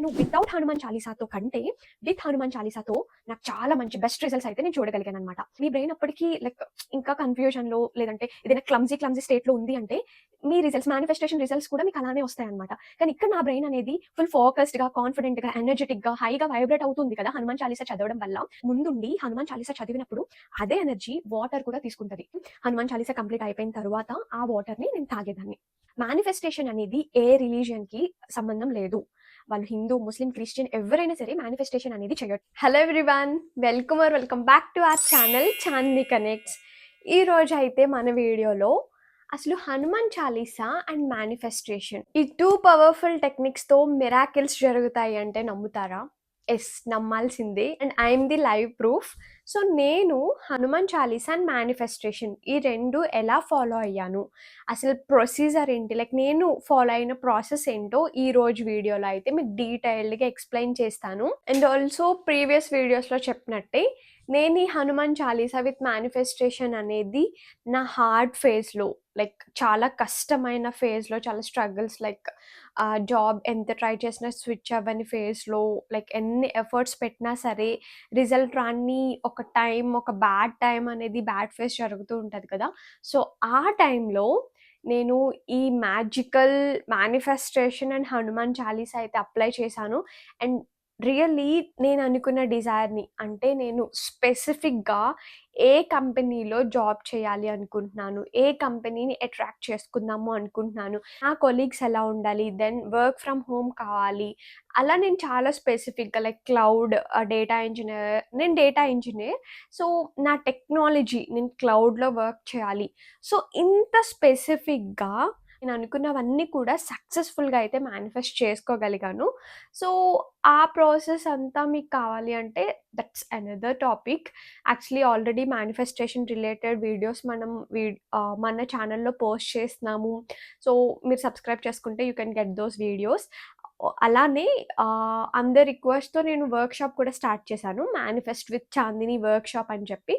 నేను వితౌట్ హనుమాన్ చాలీసాతో కంటే విత్ హనుమాన్ చాలీసాతో నాకు చాలా మంచి బెస్ట్ రిజల్ట్స్ అయితే నేను చూడగలిగాననమాట. మీ బ్రెయిన్ అప్పటికి లైక్ ఇంకా కన్‌ఫ్యూజన్‌లో లేదంటే ఏదైనా క్లమ్జీ స్టేట్‌లో ఉంది అంటే మీ మేనిఫెస్టేషన్ రిజల్ట్స్ కూడా మీకు అలానే వస్తాయన్నమాట. కానీ ఇక్కడ నా బ్రెయిన్ అనేది ఫుల్ ఫోకస్డ్‌గా, కాన్ఫిడెంట్‌గా, ఎనర్జిటిక్‌గా, హైగా వైబ్రేట్ అవుతుంది కదా! హనుమాన్ చాలీసా చదవడం వల్ల. ముందుండి హనుమాన్ చాలీసా చదివినప్పుడు అదే ఎనర్జీ వాటర్ కూడా తీసుకుంటది. హనుమాన్ చాలీసా కంప్లీట్ అయిపోయిన తరువాత ఆ వాటర్‌ని నేను తాగేదాన్ని. మేనిఫెస్టేషన్ అనేది ఏ రిలీజియన్‌కి సంబంధం లేదు. వాళ్ళు హిందూ, ముస్లిం, క్రిస్టియన్ ఎవరైనా సరే మేనిఫెస్టేషన్ అనేది చేయొచ్చు. Hello everyone, welcome back to our channel Chandini connects. ఈ రోజు అయితే మన వీడియోలో అసలు హనుమాన్ చాలీసా అండ్ మేనిఫెస్టేషన్ ఈ 2 పవర్ఫుల్ టెక్నిక్స్‌తో మిరాకిల్స్ జరుగుతాయి అంటే నమ్ముతారా? ఎస్, నమ్మాల్సిందే. And I'm the live proof. So నేను హనుమాన్ చాలీసా అండ్ మేనిఫెస్టేషన్ ఈ 2 ఎలా ఫాలో అయ్యాను, అసలు ప్రొసీజర్ ఏంటి, లైక్ నేను ఫాలో అయిన ప్రాసెస్ ఏంటో ఈ రోజు వీడియోలో అయితే మీకు డీటెయిల్డ్గా ఎక్స్ప్లెయిన్ చేస్తాను. అండ్ ఆల్సో ప్రీవియస్ వీడియోస్లో చెప్పినట్టే నేను ఈ హనుమాన్ చాలీసా విత్ మేనిఫెస్టేషన్ అనేది నా హార్డ్ ఫేజ్లో, లైక్ చాలా కష్టమైన ఫేజ్లో, చాలా స్ట్రగుల్స్, లైక్ జాబ్ ఎంత ట్రై చేసినా స్విచ్ అవ్వని ఫేజ్లో, లైక్ ఎన్ని ఎఫర్ట్స్ పెట్టినా సరే రిజల్ట్ రాని ఒక బ్యాడ్ టైం అనేది, బ్యాడ్ ఫేజ్ జరుగుతూ ఉంటుంది కదా. సో ఆ టైంలో నేను ఈ magical manifestation and Hanuman Chalisa అయితే అప్లై చేశాను. అండ్ రియల్లీ నేను అనుకున్న డిజైర్ని, అంటే నేను స్పెసిఫిక్గా ఏ కంపెనీలో జాబ్ చేయాలి అనుకుంటున్నాను, ఏ కంపెనీని అట్రాక్ట్ చేసుకుందాము అనుకుంటున్నాను, నా కొలీగ్స్ ఎలా ఉండాలి, దెన్ వర్క్ ఫ్రమ్ హోమ్ కావాలి, అలా నేను చాలా స్పెసిఫిక్గా, like cloud data engineer. So నా టెక్నాలజీ, నేను క్లౌడ్లో వర్క్ చేయాలి. సో ఇంత స్పెసిఫిక్గా నేను అనుకున్నవన్నీ కూడా సక్సెస్ఫుల్గా అయితే మేనిఫెస్ట్ చేసుకోగలిగాను. సో ఆ ప్రాసెస్ అంతా మీకు కావాలి అంటే that's another topic. Actually already manifestation related videos మనం మన ఛానల్లో పోస్ట్ చేస్తున్నాము. సో మీరు సబ్స్క్రైబ్ చేసుకుంటే you can get those videos. అలానే అందరి రిక్వెస్ట్‌తో నేను వర్క్షాప్ కూడా స్టార్ట్ చేశాను. మేనిఫెస్ట్ విత్ చాందిని వర్క్షాప్ అని చెప్పి.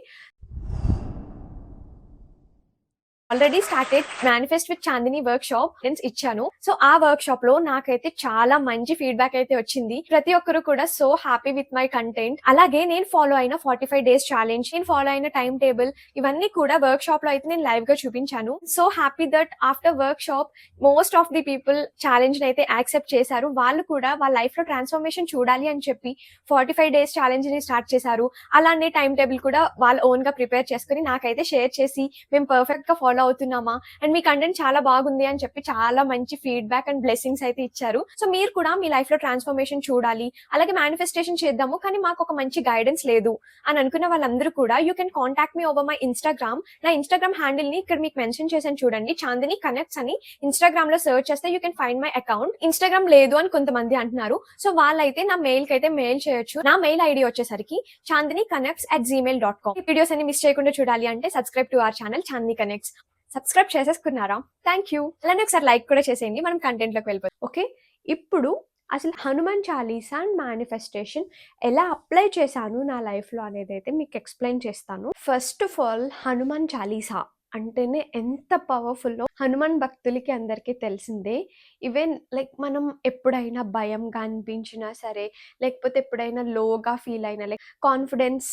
Already started manifest with Chandini workshop ఇచ్చాను. సో ఆ వర్క్షాప్ లో నాకైతే చాలా మంచి ఫీడ్బ్యాక్ అయితే వచ్చింది. ప్రతి ఒక్కరు కూడా so happy with my content. అలాగే నేను ఫాలో అయిన 45 days ఛాలెంజ్, నేను ఫాలో అయిన టైం టేబుల్, ఇవన్నీ కూడా వర్క్షాప్ లో అయితే నేను లైవ్ గా చూపించాను. So happy that after workshop most of the people challenge అయితే యాక్సెప్ట్ చేశారు. వాళ్ళు కూడా వాళ్ళ లైఫ్ లో ట్రాన్స్ఫర్మేషన్ చూడాలి అని చెప్పి 45 days ఛాలెంజ్ ని స్టార్ట్ చేశారు. అలానే టైం టేబుల్ కూడా వాళ్ళ ఓన్ గా ప్రిపేర్ చేసుకుని నాకైతే షేర్ చేసి మేము పర్ఫెక్ట్ గా ఫాలో అవుతున్నామా అండ్ మీ కంటెంట్ చాలా బాగుంది అని చెప్పి చాలా మంచి ఫీడ్బ్యాక్ అండ్ బ్లెస్సింగ్స్ అయితే ఇచ్చారు. సో మీరు కూడా మీ లైఫ్ లో ట్రాన్స్ఫర్మేషన్ చూడాలి, అలాగే మేనిఫెస్టేషన్ చేద్దాము, కానీ మాకు ఒక మంచి గైడెన్స్ లేదు అని అనుకున్న వాళ్ళందరూ కూడా you can contact me over my Instagram. నా ఇన్స్టాగ్రామ్ హ్యాండిల్ ని ఇక్కడ మీకు మెన్షన్ చేశాను చూడండి, చాందిని కనెక్ట్స్ అని. ఇన్స్టాగ్రామ్ లో సర్చ్ చేస్తే you can find my account. Instagram లేదు అని కొంతమంది అంటున్నారు. సో వాళ్ళైతే నా మెయిల్ కి అయితే మెయిల్ చేయొచ్చు. నా మెయిల్ ఐడి వచ్చేసరికి chandini@gmail.com. ఈ వీడియోస్ అన్ని మిస్ చేయకుండా చూడాలి అంటే subscribe to our channel Chandini connects. Subscribe చేసేసుకున్నారా? Thank you. అలానే ఒకసారి లైక్ కూడా చేసేయండి. మనం కంటెంట్లోకి వెళ్ళిపోతాం. ఓకే, ఇప్పుడు అసలు హనుమాన్ చాలీసా అండ్ మేనిఫెస్టేషన్ ఎలా అప్లై చేశాను నా లైఫ్లో అనేది అయితే మీకు ఎక్స్ప్లెయిన్ చేస్తాను. First of all, Hanuman Chalisa అంటేనే ఎంత పవర్ఫుల్లో హనుమాన్ భక్తులకి అందరికీ తెలిసిందే. ఈవెన్ లైక్ మనం ఎప్పుడైనా భయంగా అనిపించినా సరే, లేకపోతే ఎప్పుడైనా లోగా ఫీల్ అయినా, లైక్ కాన్ఫిడెన్స్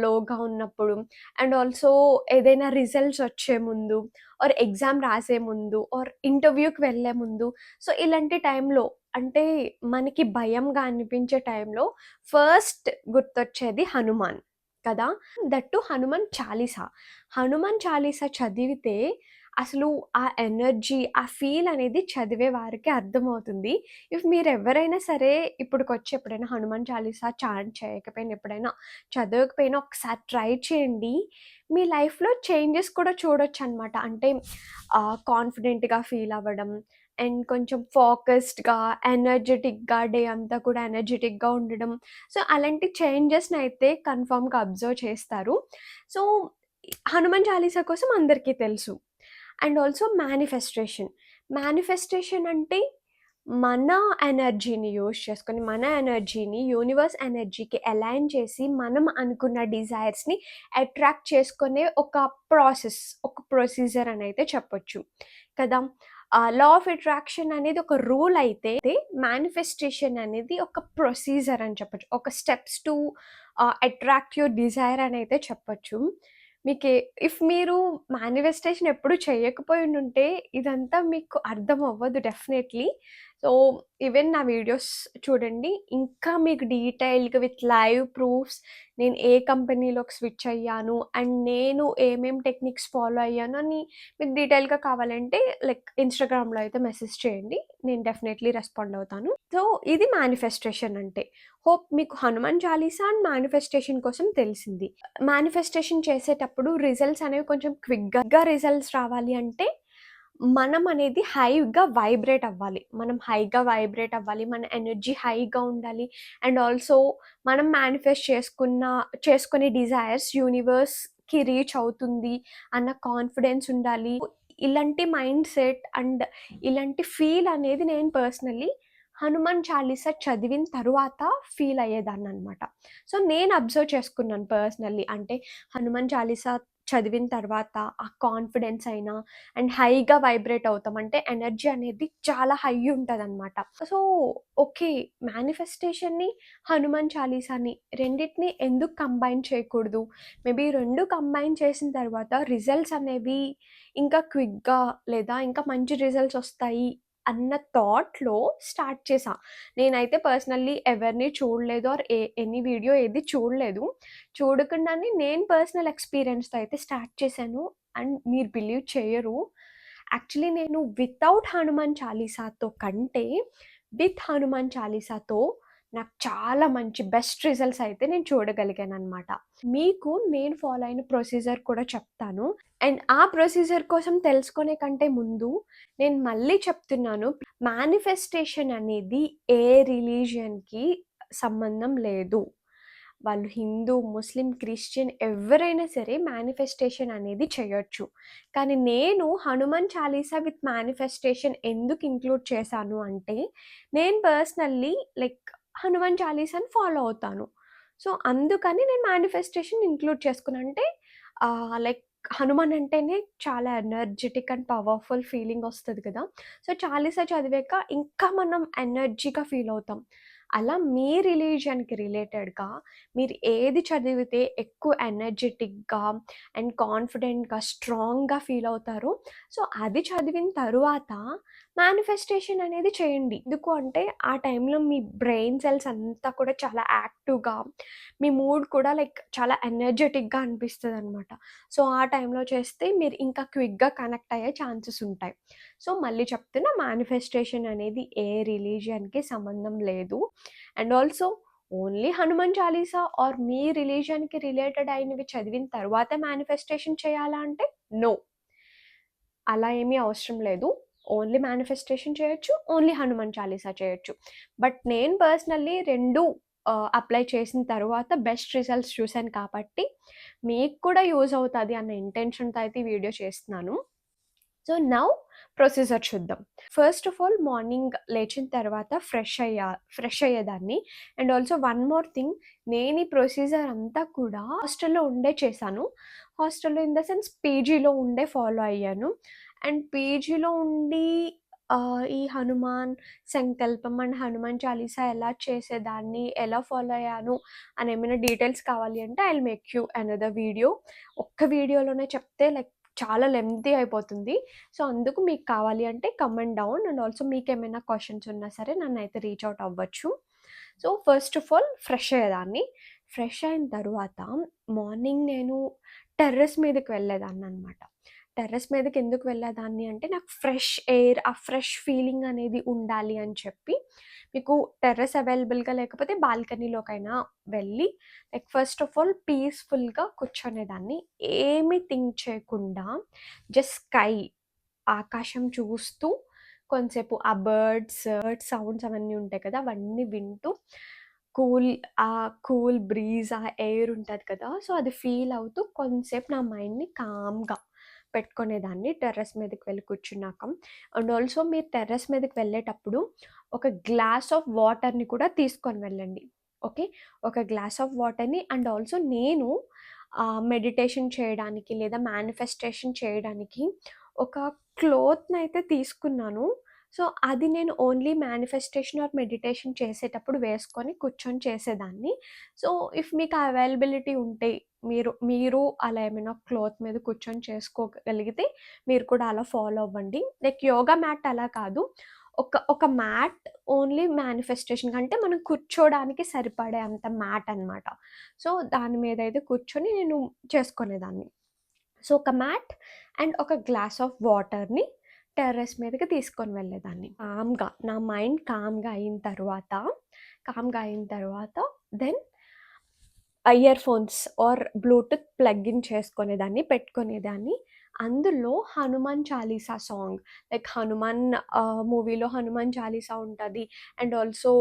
లోగా ఉన్నప్పుడు, అండ్ ఆల్సో ఏదైనా రిజల్ట్స్ వచ్చే ముందు, ఆర్ ఎగ్జామ్ రాసే ముందు, ఆర్ ఇంటర్వ్యూకి వెళ్ళే ముందు, సో ఇలాంటి టైంలో, అంటే మనకి భయంగా అనిపించే టైంలో ఫస్ట్ గుర్తొచ్చేది హనుమాన్ కదా. దట్టు హనుమాన్ చాలీసా. హనుమాన్ చాలీసా చదివితే అసలు ఆ ఎనర్జీ, ఆ ఫీల్ అనేది చదివే వారికి అర్థమవుతుంది. ఇఫ్ మీరు ఎవరైనా సరే ఇప్పటికొచ్చి ఎప్పుడైనా హనుమాన్ చాలీసా చాంట్ చేయకపోయినా, ఎప్పుడైనా చదవకపోయినా ఒకసారి ట్రై చేయండి. మీ లైఫ్లో చేంజెస్ కూడా చూడొచ్చు అనమాట. అంటే కాన్ఫిడెంట్గా ఫీల్ అవ్వడం, అండ్ కొంచెం ఫోకస్డ్గా, ఎనర్జెటిక్గా, డే అంతా కూడా ఎనర్జెటిక్గా ఉండడం. సో అలాంటి చేంజెస్ని అయితే కన్ఫామ్గా అబ్జర్వ్ చేస్తారు. సో హనుమాన్ చాలీసా కోసం అందరికీ తెలుసు. అండ్ ఆల్సో మేనిఫెస్టేషన్ అంటే మన ఎనర్జీని యూజ్ చేసుకొని, మన ఎనర్జీని యూనివర్స్ ఎనర్జీకి అలైన్ చేసి, మనం అనుకున్న డిజైర్స్ని అట్రాక్ట్ చేసుకునే ఒక ప్రాసెస్, ఒక ప్రొసీజర్ అని అయితే చెప్పొచ్చు కదా. లా ఆఫ్ అట్రాక్షన్ అనేది ఒక రూల్ అయితే, మేనిఫెస్టేషన్ అనేది ఒక ప్రొసీజర్ అని చెప్పొచ్చు. ఒక steps to attract your desire అని అయితే చెప్పొచ్చు. మీకే ఇఫ్ మీరు మేనిఫెస్టేషన్ ఎప్పుడు చేయకపోయుండుంటే ఇదంతా మీకు అర్థం అవ్వదు డెఫినెట్‌లీ. సో, ఈవెన్ నా వీడియోస్ చూడండి. ఇంకా మీకు డీటెయిల్‌గా విత్ లైవ్ ప్రూఫ్స్ నేను ఏ కంపెనీలోకి స్విచ్ అయ్యాను, అండ్ నేను ఏమేం టెక్నిక్స్ ఫాలో అయ్యాను అని మీకు డీటెయిల్‌గా కావాలంటే లైక్ ఇన్‌స్టాగ్రామ్‌లో అయితే మెసేజ్ చేయండి. నేను డెఫినెట్‌లీ రెస్పాండ్ అవుతాను. సో, ఇది మేనిఫెస్టేషన్ అంటే. హోప్ మీకు హనుమాన్ చాలీసా అండ్ మేనిఫెస్టేషన్ కోసం తెలిసింది. మేనిఫెస్టేషన్ చేసేటప్పుడు రిజల్ట్స్ అనేవి కొంచెం క్విక్‌గా రిజల్ట్స్ రావాలి అంటే, మనం అనేది హైగా వైబ్రేట్ అవ్వాలి. మనం హైగా వైబ్రేట్ అవ్వాలి. మన ఎనర్జీ హైగా ఉండాలి. అండ్ ఆల్సో మనం మేనిఫెస్ట్ చేసుకునే డిజైర్స్ యూనివర్స్‌కి రీచ్ అవుతుంది అన్న కాన్ఫిడెన్స్ ఉండాలి. ఇలాంటి మైండ్ సెట్ అండ్ ఇలాంటి ఫీల్ అనేది నేను పర్సనల్లీ హనుమాన్ చాలీసా చదివిన తరువాత ఫీల్ అయ్యేదాన్ననమాట. సో, నేను అబ్జర్వ్ చేసుకున్నాను పర్సనల్లీ. అంటే హనుమాన్ చాలీసా చదివిన తర్వాత ఆ కాన్ఫిడెన్స్ అయినా అండ్ హైగా వైబ్రేట్ అవుతాం. అంటే ఎనర్జీ అనేది చాలా హై ఉంటదనమాట. So, okay. మేనిఫెస్టేషన్‌ని, హనుమాన్ చాలీసాని రెండిటిని ఎందుకు కంబైన్ చేయకూడదు? మేబీ 2 కంబైన్ చేసిన తర్వాత రిజల్ట్స్ అనేవి ఇంకా క్విక్‌గా లేదా ఇంకా మంచి రిజల్ట్స్ ఒస్తాయి అన్న థాట్‌లో స్టార్ట్ చేశా. నేనైతే పర్సనల్లీ ఎవరిని చూడలేదు ఆర్ ఎనీ వీడియో ఏది చూడలేదు. చూడకుండానే నేను పర్సనల్ ఎక్స్‌పీరియన్స్‌తో అయితే స్టార్ట్ చేశాను. అండ్ మీరు బిలీవ్ చేయరు. యాక్చువల్లీ నేను వితౌట్ హనుమాన్ చాలీసాతో కంటే, విత్ హనుమాన్ చాలీసాతో నాకు చాలా మంచి బెస్ట్ రిజల్ట్స్ అయితే నేను చూడగలిగాననమాట. మీకు నేను ఫాలో అయిన ప్రొసీజర్ కూడా చెప్తాను. అండ్ ఆ ప్రొసీజర్ కోసం తెలుసుకునే కంటే ముందు నేను మళ్ళీ చెప్తున్నాను. మేనిఫెస్టేషన్ అనేది ఏ రిలీజియన్‌కి సంబంధం లేదు. వాళ్ళు హిందూ, ముస్లిం, క్రిస్టియన్ ఎవరైనా సరే మేనిఫెస్టేషన్ అనేది చేయొచ్చు. కానీ నేను హనుమాన్ చాలీసా విత్ మేనిఫెస్టేషన్ ఎందుకు ఇంక్లూడ్ చేశాను అంటే, నేను పర్సనల్లీ లైక్ హనుమాన్ చాలీసాని ఫాలో అవుతాను. సో, అందుకని నేను మేనిఫెస్టేషన్ ఇంక్లూడ్ చేసుకున్నా. అంటే లైక్ హనుమాన్ అంటేనే చాలా ఎనర్జిటిక్ అండ్ పవర్‌ఫుల్ ఫీలింగ్ ఒస్తది కదా! సో, చాలీసా చదివాక ఇంకా మనం ఎనర్జీగా ఫీల్ అవుతాం. అలా మీ రిలీజియన్‌కి రిలేటెడ్‌గా మీరు ఏది చదివితే ఎక్కువ ఎనర్జిటిక్‌గా అండ్ కాన్ఫిడెంట్‌గా, స్ట్రాంగ్‌గా ఫీల్ అవుతారో, సో, అది చదివిన తరువాత మేనిఫెస్టేషన్ అనేది చేయండి. ఎందుకు అంటే, ఆ టైంలో మీ బ్రెయిన్ సెల్స్ అంతా కూడా చాలా యాక్టివ్‌గా, మీ మూడ్ కూడా లైక్ చాలా ఎనర్జెటిక్‌గా అనిపిస్తదనమాట. సో, ఆ టైంలో చేస్తే మీరు ఇంకా క్విక్‌గా కనెక్ట్ అయ్యే ఛాన్సెస్ ఉంటాయి. సో, మళ్ళీ చెప్తున్నా, మేనిఫెస్టేషన్ అనేది ఏ రిలీజియన్‌కి సంబంధం లేదు. And also only Hanuman Chalisa or మీ రిలీజియన్‌కి రిలేటెడ్ అయినవి చదివిన తర్వాత మేనిఫెస్టేషన్ చేయాలా అంటే నో. అలా ఏమీ అవసరం లేదు. ఓన్లీ మేనిఫెస్టేషన్ చేయొచ్చు. ఓన్లీ హనుమాన్ చాలీసా చేయొచ్చు. బట్ నేను పర్సనల్లీ 2 అప్లై చేసిన తరువాత బెస్ట్ రిజల్ట్స్ చూసాను కాబట్టి, మీకు కూడా యూజ్ అవుతది అన్న ఇంటెన్షన్‌తో అయితే ఈ వీడియో చేస్తున్నాను. సో, నౌ ప్రొసీజర్ చూద్దాం. ఫస్ట్ ఆఫ్ ఆల్ మార్నింగ్ లేచిన తర్వాత ఫ్రెష్ అయ్యేదాన్ని. And also one more thing, నేను ఈ ప్రొసీజర్ అంతా కూడా హాస్టల్‌లో ఉండే చేశాను. హాస్టల్‌లో ఇన్ ద సెన్స్ పీజీలో ఉండే ఫాలో అయ్యాను. అండ్ పీజీలో ఉండి ఈ హనుమాన్ సంకల్పం అండ్ హనుమాన్ చాలీసా ఎలా చేసేదాన్ని, ఎలా ఫాలో అయ్యాను అని ఏమైనా డీటెయిల్స్ కావాలి అంటే I will make you another video. ఒక్క వీడియోలోనే చెప్తే లైక్ చాలా లెంగ్తీ అయిపోతుంది. సో, అందుకు మీకు కావాలి అంటే కమెంట్ డౌన్. అండ్ ఆల్సో మీకేమైనా క్వెషన్స్ ఉన్నా సరే నన్నైతే రీచ్ ఔట్ అవ్వచ్చు. So, first of all fresh అయ్యేదాన్ని. ఫ్రెష్ అయిన తరువాత మార్నింగ్ నేను టెర్రస్ మీదకి వెళ్ళేదాన్ననమాట. టెర్రస్ మీదకి ఎందుకు వెళ్ళేదాన్ని అంటే, నాకు ఫ్రెష్ ఎయిర్, ఆ ఫ్రెష్ ఫీలింగ్ అనేది ఉండాలి అని చెప్పి, మీకు టెర్రస్ అవైలబుల్‌గా లేకపోతే బాల్కనీలోకైనా వెళ్ళి లైక్ ఫస్ట్ ఆఫ్ ఆల్ పీస్‌ఫుల్‌గా కూర్చునేదాన్ని. ఏమి థింక్ చేయకుండా జస్ట్ స్కై, ఆకాశం చూస్తూ కొంసేపు ఆ బర్డ్స్ సౌండ్స్ అవన్నీ ఉంటాయి కదా! అవన్నీ వింటూ కూల్ ఆ కూల్ బ్రీజ్, ఆ ఎయిర్ ఉంటది కదా! సో, అది ఫీల్ అవుతూ కొంసేపు నా మైండ్‌ని కామ్‌గా పెట్టుకునేదాన్ని టెర్రస్ మీదకి వెళ్ళి కూర్చున్నాక. అండ్ ఆల్సో మీరు టెర్రస్ మీదకి వెళ్ళేటప్పుడు ఒక గ్లాస్ ఆఫ్ వాటర్‌ని కూడా తీసుకొని వెళ్ళండి. ఓకే. ఒక గ్లాస్ ఆఫ్ వాటర్‌ని అండ్ ఆల్సో నేను మెడిటేషన్ చేయడానికి లేదా మేనిఫెస్టేషన్ చేయడానికి ఒక క్లోత్‌నైతే తీసుకున్నాను. సో, అది నేను ఓన్లీ మేనిఫెస్టేషన్ ఆర్ మెడిటేషన్ చేసేటప్పుడు వేసుకొని కూర్చొని చేసేదాన్ని. సో, ఇఫ్ మీకు అవైలబిలిటీ ఉంటే మీరు అలా ఏమైనా క్లాత్ మీద కూర్చొని చేసుకోగలిగితే మీరు కూడా అలా ఫాలో అవ్వండి. లైక్ యోగా మ్యాట్ అలా కాదు. ఒక మ్యాట్ ఓన్లీ మేనిఫెస్టేషన్ అంటే మనం కూర్చోడానికి సరిపడే అంత మ్యాట్ అనమాట. సో, దాని మీద అయితే కూర్చొని నేను చేసుకునేదాన్ని. సో, ఒక మ్యాట్ అండ్ ఒక గ్లాస్ ఆఫ్ వాటర్‌ని టెర్రస్ మీదకి తీసుకొని వెళ్ళేదాన్ని. నా మైండ్ కామ్‌గా అయిన తర్వాత then earphones or bluetooth plug in పెట్టుకునేదాన్ని. అందులో హనుమాన్ చాలీసా సాంగ్ లైక్ హనుమాన్ మూవీలో హనుమాన్ చాలీసా ఉంటది. And also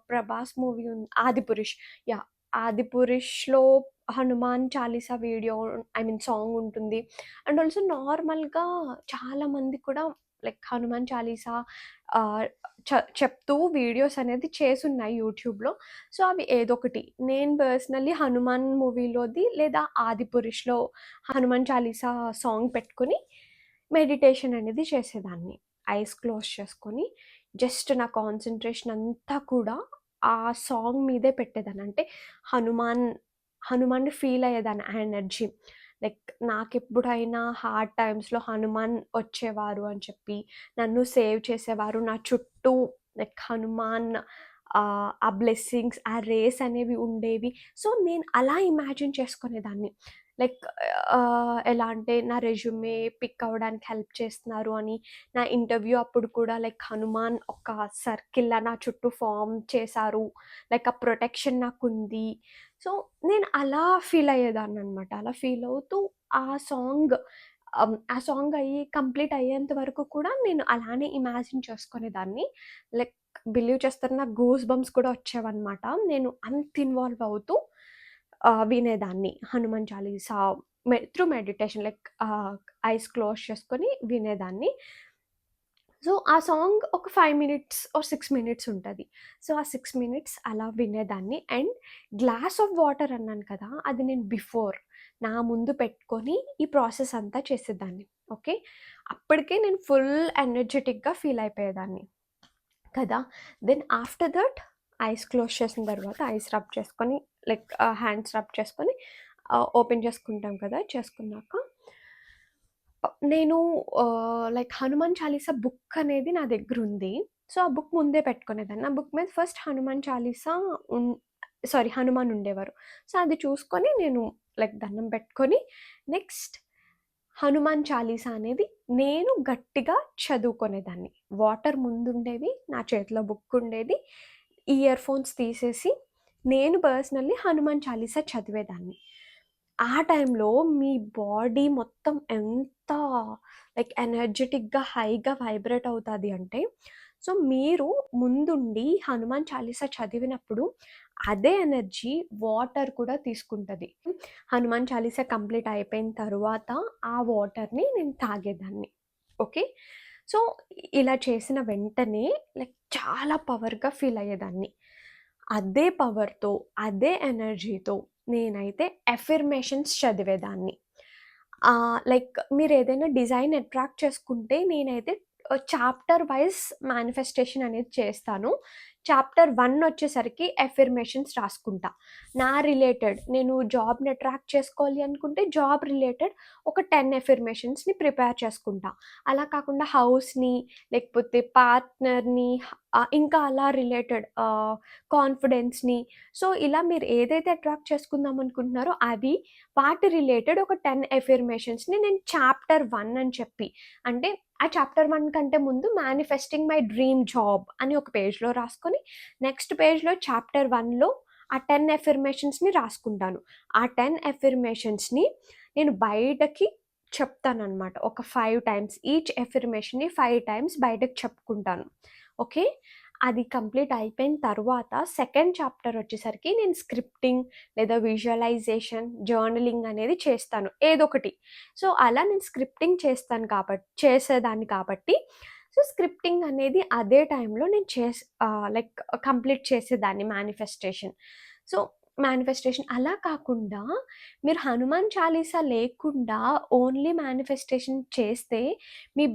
'Prabhas' movie 'Adipurush'. Yeah! 'ఆదిపురుష్‌లో' హనుమాన్ చాలీసా వీడియో సాంగ్ ఉంటుంది. అండ్ ఆల్సో నార్మల్‌గా చాలామంది కూడా లైక్ హనుమాన్ చాలీసా ఆహ్, చెప్తూ వీడియోస్ అనేది చేసున్నాయి యూట్యూబ్‌లో. సో, అవి ఏదొకటి. నేను పర్సనల్లీ 'హనుమాన్' మూవీలోది లేదా 'ఆదిపురుష్‌లో' హనుమాన్ చాలీసా సాంగ్ పెట్టుకొని మెడిటేషన్ అనేది చేసేదాన్ని. ఐస్ క్లోజ్ చేసుకొని జస్ట్ నా కాన్సంట్రేషన్ అంతా కూడా ఆ సాంగ్ మీదే పెట్టేదాన్ని. అంటే హనుమాన్, హనుమాన్‌ని ఫీల్ అయ్యేదాన్ని ఆ ఎనర్జీ. లైక్ నాకెప్పుడైనా హార్డ్ టైమ్స్‌లో హనుమాన్ వచ్చేవారు అని చెప్పి, నన్ను సేవ్ చేసేవారు. నా చుట్టూ లైక్ హనుమాన్ ఆ బ్లెస్సింగ్స్, ఆ రేస్ అనేవి ఉండేవి. సో, నేను అలా ఇమాజిన్ చేసుకునేదాన్ని. లైక్ ఎలా అంటే నా రెజ్యూమే పిక్ అవ్వడానికి హెల్ప్ చేస్తున్నారు అని, నా ఇంటర్వ్యూ అప్పుడు కూడా లైక్ హనుమాన్ ఒక సర్కిల్‌లా నా చుట్టూ ఫార్మ్ చేశారు. లైక్ ఆ ప్రొటెక్షన్ నాకుంది. సో, నేను అలా ఫీల్ అయ్యేదాన్ననమాట. అలా ఫీల్ అవుతూ ఆ సాంగ్ ఆ సాంగ్ కంప్లీట్ అయ్యేంత వరకు కూడా నేను అలానే ఇమాజిన్ చేసుకునేదాన్ని. లైక్ బిలీవ్ చేస్తారో నాకు గూస్ బంప్స్ కూడా వచ్చేవన్నమాట. నేను అంత ఇన్వాల్వ్ అవుతూ వినేదాన్ని. Hanuman Chalisa through meditation like eyes close చేసుకొని వినేదాన్ని. సో, ఆ సాంగ్ ఒక 5 మినిట్స్ ఆర్ 6 మినిట్స్ ఉంటది. సో, ఆ 6 మినిట్స్ అలా వినేదాన్ని. అండ్ గ్లాస్ ఆఫ్ వాటర్ అన్నాను కదా! అది నేను నా ముందు పెట్టుకొని ఈ ప్రాసెస్ అంతా చేసేదాన్ని. ఓకే. అప్పటికే నేను ఫుల్ ఎనర్జిటిక్‌గా ఫీల్ అయిపోయేదాన్ని కదా! Then after that eyes close చేసిన తర్వాత ఐస్ రబ్ చేసుకొని లైక్ హ్యాండ్స్ రబ్ చేసుకొని ఓపెన్ చేసుకుంటాం కదా! చేసుకున్నాక నేను లైక్ 'హనుమాన్ చాలీసా' బుక్ అనేది నా దగ్గరుంది. సో, ఆ బుక్ ముందే పెట్టుకునేదాన్ని. ఆ బుక్ మీద ఫస్ట్ 'హనుమాన్ చాలీసా' ఉన్ సారీ 'హనుమాన్' ఉండేవారు. సో, అది చూసుకొని నేను లైక్ దండం పెట్టుకొని నెక్స్ట్ 'హనుమాన్ చాలీసా' అనేది నేను గట్టిగా చదువుకునేదాన్ని. వాటర్ ముందుండేవి. నా చేతిలో బుక్ ఉండేది. ఇయర్ ఫోన్స్ తీసేసి నేను పర్సనల్లీ 'హనుమాన్ చాలీసా' చదివేదాన్ని. ఆ టైంలో మీ బాడీ మొత్తం ఎంత లైక్ ఎనర్జిటిక్‌గా, హైగా వైబ్రేట్ అవుతది అంటే, సో, మీరు ముందుండి హనుమాన్ చాలీసా చదివినప్పుడు అదే ఎనర్జీ వాటర్ కూడా తీసుకుంటది. హనుమాన్ చాలీసా కంప్లీట్ అయిపోయిన తరువాత ఆ వాటర్‌ని నేను తాగేదాన్ని. ఓకే. సో, ఇలా చేసిన వెంటనే లైక్ చాలా పవర్‌గా ఫీల్ అయ్యేదాన్ని. అదే పవర్‌తో, అదే ఎనర్జీతో నేనైతే ఎఫర్మేషన్స్ చదివేదాన్ని. లైక్ మీరేదైనా డిజైన్ అట్రాక్ట్ చేసుకుంటే నేనైతే చాప్టర్ వైస్ మేనిఫెస్టేషన్ అనేది చేస్తాను. చాప్టర్ 1 వచ్చేసరికి ఎఫర్మేషన్స్ రాసుకుంటా. నేను జాబ్‌ని అట్రాక్ట్ చేసుకోవాలి అనుకుంటే జాబ్ రిలేటెడ్ ఒక 10 ఎఫర్మేషన్స్‌ని ప్రిపేర్ చేసుకుంటా. అలా కాకుండా హౌస్‌ని లేకపోతే పార్ట్నర్‌ని ఇంకా అలా రిలేటెడ్ కాన్ఫిడెన్స్‌ని సో, ఇలా మీరు ఏదైతే అట్రాక్ట్ చేసుకుందాం అనుకుంటున్నారో అవి వాటి రిలేటెడ్ ఒక 10 ఎఫర్మేషన్స్‌ని నేను చాప్టర్ 1 అని చెప్పి అంటే ఆ చాప్టర్ 1 కంటే ముందు మేనిఫెస్టింగ్ మై డ్రీమ్ జాబ్ అని ఒక పేజ్‌లో రాసుకొని నెక్స్ట్ పేజ్‌లో చాప్టర్ 1లో ఆ 10 ఎఫర్మేషన్స్‌ని రాసుకుంటాను. ఆ 10 ఎఫర్మేషన్స్‌ని నేను బయటకి చెప్తాననమాట. ఒక 5 టైమ్స్ ఈచ్ ఎఫర్మేషన్‌ని 5 టైమ్స్ బయటకి చెప్పుకుంటాను. ఓకే. అది కంప్లీట్ అయిపోయిన తరువాత సెకండ్ చాప్టర్ వచ్చేసరికి నేను స్క్రిప్టింగ్ లేదా విజువలైజేషన్, జర్నలింగ్ అనేది చేస్తాను. ఏదొకటి. సో, అలా నేను స్క్రిప్టింగ్ చేసేదాన్ని కాబట్టి సో, స్క్రిప్టింగ్ అనేది అదే టైంలో నేను లైక్ కంప్లీట్ చేసేదాన్ని మేనిఫెస్టేషన్. సో, మేనిఫెస్టేషన్ అలా కాకుండా మీరు హనుమాన్ చాలీసా లేకుండా ఓన్లీ మేనిఫెస్టేషన్ చేస్తే మీ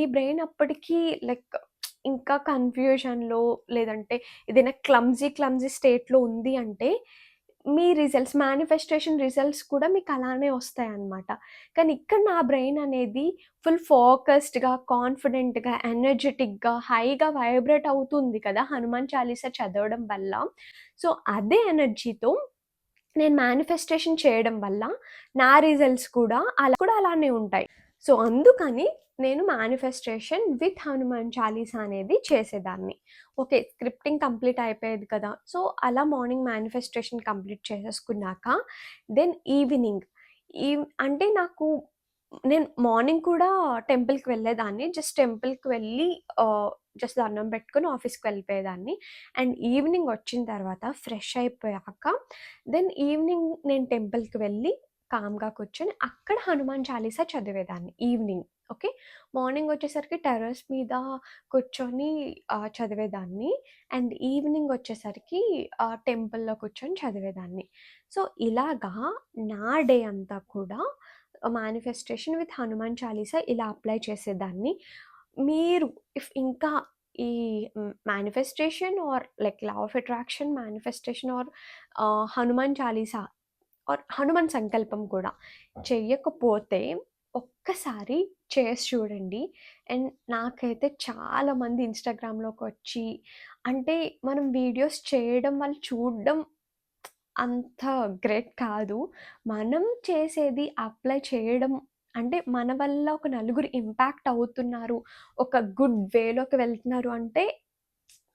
బ్రెయిన్ అప్పటికి లైక్ ఇంకా కన్‌ఫ్యూజన్‌లో లేదంటే ఏదైనా క్లమ్జీ స్టేట్‌లో ఉంది అంటే మీ మేనిఫెస్టేషన్ రిజల్ట్స్ కూడా మీకు అలానే వస్తాయన్నమాట. కానీ ఇక్కడ నా బ్రెయిన్ అనేది ఫుల్ ఫోకస్డ్‌గా, కాన్ఫిడెంట్‌గా, ఎనర్జిటిక్‌గా, హైగా వైబ్రేట్ అవుతుంది కదా! హనుమాన్ చాలీసా చదవడం వల్ల. సో, అదే ఎనర్జీతో నేను మేనిఫెస్టేషన్ చేయడం వల్ల నా రిజల్ట్స్ కూడా అలానే ఉంటాయి. సో, అందుకని నేను మేనిఫెస్టేషన్ విత్ హనుమాన్ చాలీసా అనేది చేసేదాన్ని. ఓకే. స్క్రిప్టింగ్ కంప్లీట్ అయిపోయేది కదా! సో, అలా మార్నింగ్ మేనిఫెస్టేషన్ కంప్లీట్ చేసేసుకున్నాక దెన్ ఈవినింగ్ అంటే నేను మార్నింగ్ కూడా టెంపుల్‌కి వెళ్ళేదాన్ని. జస్ట్ టెంపుల్‌కి వెళ్ళి జస్ట్ దండం పెట్టుకొని ఆఫీస్‌కి వెళ్ళిపోయేదాన్ని. అండ్ ఈవినింగ్ వచ్చిన తర్వాత ఫ్రెష్ అయిపోయాక దెన్ ఈవినింగ్ నేను టెంపుల్‌కి వెళ్ళి కామ్‌గా కూర్చొని అక్కడ హనుమాన్ చాలీసా చదివేదాన్ని ఈవినింగ్. ఓకే. మార్నింగ్ వచ్చేసరికి టెర్రస్ మీద కూర్చొని చదివేదాన్ని. అండ్ ఈవినింగ్ వచ్చేసరికి టెంపుల్‌లో కూర్చొని చదివేదాన్ని. సో, ఇలాగా నా డే అంతా కూడా మేనిఫెస్టేషన్ విత్ హనుమాన్ చాలీసా ఇలా అప్లై చేసేదాన్ని. మీరు ఇంకా ఈ manifestation or like law of attraction, manifestation or Hanuman Chalisa or Hanuman సంకల్పం కూడా చెయ్యకపోతే ఒక్కసారి చేసి చూడండి. అండ్ నాకైతే చాలామంది ఇన్‌స్టాగ్రామ్‌లోకొచ్చి అంటే మనం వీడియోస్ చేయడం, వాళ్ళు చూడడం అంత గ్రేట్ కాదు. మనం చేసేది అప్లై చేయడం అంటే మన వల్ల ఒక నలుగురు ఇంపాక్ట్ అవుతున్నారు. ఒక గుడ్ వేలోకి వెళ్తున్నారు అంటే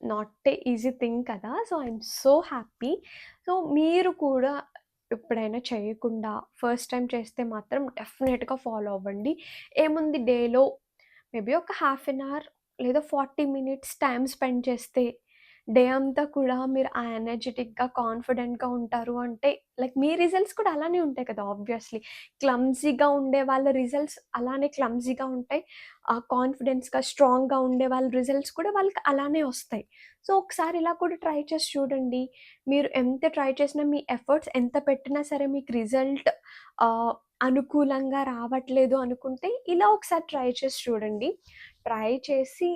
నాట్ ఏ ఈజీ థింగ్ కదా! So, I'm so happy. So, మీరు కూడా ఎప్పుడైనా చేయకుండా ఫస్ట్ టైమ్ చేస్తే మాత్రం డెఫినిట్‌గా ఫాలో అవ్వండి. ఏముంది డేలో మేబీ ఒక హాఫ్ ఎన్ అవర్ లేదా 40 మినిట్స్ టైమ్ స్పెండ్ చేస్తే డే అంతా కూడా మీరు ఆ ఎనర్జిటిక్‌గా, కాన్ఫిడెంట్‌గా ఉంటారు అంటే లైక్ మీ రిజల్ట్స్ కూడా అలానే ఉంటాయి కదా! ఆబ్వియస్‌లీ. క్లమ్జీగా ఉండే వాళ్ళ రిజల్ట్స్ అలానే క్లమ్జీగా ఉంటాయి. కాన్ఫిడెన్స్‌గా, స్ట్రాంగ్‌గా ఉండే వాళ్ళ రిజల్ట్స్ కూడా వాళ్ళకి అలానే వస్తాయి. సో, ఒకసారి ఇలా కూడా ట్రై చేసి చూడండి. మీరు ఎంత ట్రై చేసినా, మీ ఎఫర్ట్స్ ఎంత పెట్టినా సరే మీకు రిజల్ట్ ఆహ్, అనుకూలంగా రావట్లేదు అనుకుంటే, ఇలా ఒకసారి ట్రై చేసి చూడండి. ట్రై చేసి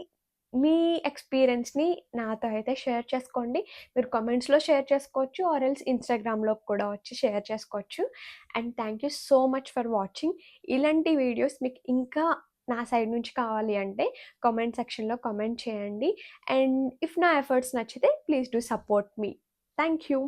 మీ ఎక్స్‌పీరియన్స్‌ని నాతో అయితే షేర్ చేసుకోండి. మీరు కామెంట్స్‌లో షేర్ చేసుకోవచ్చు ఆర్ ఎల్స్ ఇన్‌స్టాగ్రామ్‌లో కూడా వచ్చి షేర్ చేసుకోవచ్చు. And thank you so much for watching. ఇలాంటి వీడియోస్ మీకు ఇంకా నా సైడ్ నుంచి కావాలి అంటే కామెంట్ సెక్షన్‌లో కామెంట్ చేయండి. అండ్ ఇఫ్ నా ఎఫర్ట్స్ నచ్చితే please do support me. Thank you.